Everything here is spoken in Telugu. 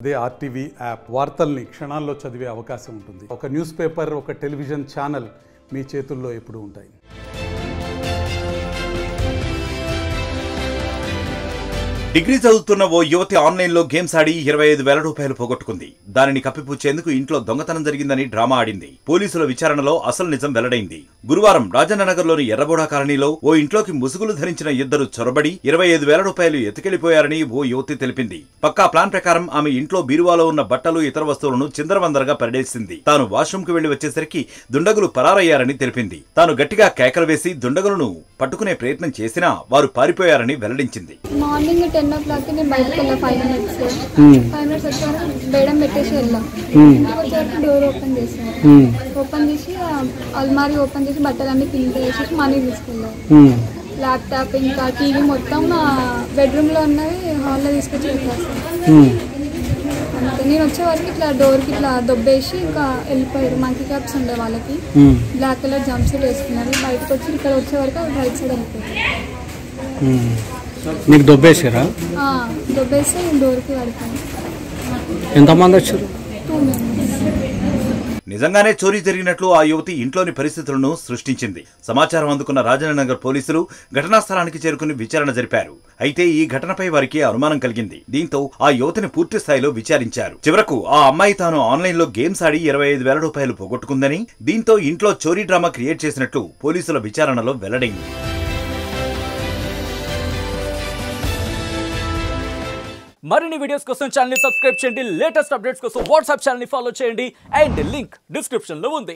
అదే ఆర్టీవీ యాప్ వార్తల్ని క్షణాల్లో చదివే అవకాశం ఉంటుంది. ఒక న్యూస్ పేపర్, ఒక టెలివిజన్ ఛానల్ మీ చేతుల్లో ఎప్పుడూ ఉంటాయి. డిగ్రీ చదువుతున్న ఓ యువతి ఆన్లైన్లో గేమ్స్ ఆడి 25,000 రూపాయలు పోగొట్టుకుంది. దానిని కప్పిపుచ్చేందుకు ఇంట్లో దొంగతనం జరిగిందని డ్రామా ఆడింది. పోలీసుల విచారణలో అసలు నిజం వెల్లడైంది. గురువారం రాజన్ననగర్లోని ఎర్రబోడా కాలనీలో ఓ ఇంట్లోకి ముసుగులు ధరించిన ఇద్దరు చొరబడి 25,000 రూపాయలు ఎత్తుకెళ్లిపోయారని ఓ యువతి తెలిపింది. పక్కా ప్లాన్ ప్రకారం ఆమె ఇంట్లో బీరువాలో ఉన్న బట్టలు, ఇతర వస్తువులను చిందరవందరగా పడేసింది. తాను వాష్రూమ్ కు వెళ్లి వచ్చేసరికి దుండగులు పరారయ్యారని తెలిపింది. తాను గట్టిగా కేకలు వేసి దుండగులను పట్టుకునే ప్రయత్నం చేసినా వారు పారిపోయారని వెల్లడించింది. మార్నింగ్ 10 o'clock నేను బయటకు వెళ్ళా 5 minutes వచ్చాను. బేడం పెట్టేసి వెళ్ళాం. వచ్చేసరికి డోర్ ఓపెన్ చేశాను. ఓపెన్ చేసి అల్మారీ ఓపెన్ చేసి బట్టలన్నీ కింద వేసేసి మనీ తీసుకెళ్ళాను. ల్యాప్టాప్ ఇంకా టీవీ మొత్తం బెడ్రూమ్లో ఉన్నవి హాల్లో తీసుకొచ్చి పెట్టేస్తాను. నేను వచ్చే వరకు ఇట్లా డోర్కి ఇట్లా దొబ్బేసి ఇంకా వెళ్ళిపోయారు. మంకీ క్యాప్స్ ఉండే వాళ్ళకి, బ్లాక్ కలర్ జంప్ సూట్ వేసుకున్నారు. బయటకు వచ్చి ఇక్కడ వచ్చే వరకు రైట్ సైడ్ వెళ్ళిపోయారు. నీకు దొబ్బేసారా? దొబ్బేసి డోర్కి పడుతుంది. ఎంతమంది వచ్చారు? 2 members. నిజంగానే చోరీ జరిగినట్లు ఆ యువతి ఇంట్లోని పరిస్థితులను సృష్టించింది. సమాచారం అందుకున్న రాజన్ననగర్ పోలీసులు ఘటనా స్థలానికి చేరుకుని విచారణ జరిపారు. అయితే ఈ ఘటనపై వారికి అనుమానం కలిగింది. దీంతో ఆ యువతిని పూర్తి స్థాయిలో విచారించారు. చివరకు ఆ అమ్మాయి తాను ఆన్లైన్లో గేమ్స్ ఆడి 25,000 రూపాయలు పోగొట్టుకుందని, దీంతో ఇంట్లో చోరీ డ్రామా క్రియేట్ చేసినట్లు పోలీసుల విచారణలో వెల్లడైంది. మరిన్ని వీడియోస్ కోసం ఛానల్ ని సబ్స్క్రైబ్ చేయండి. లేటెస్ట్ అప్డేట్స్ కోసం వాట్సాప్ ఛానల్ ని ఫాలో చేయండి. అండ్ లింక్ డిస్క్రిప్షన్ లో ఉంది.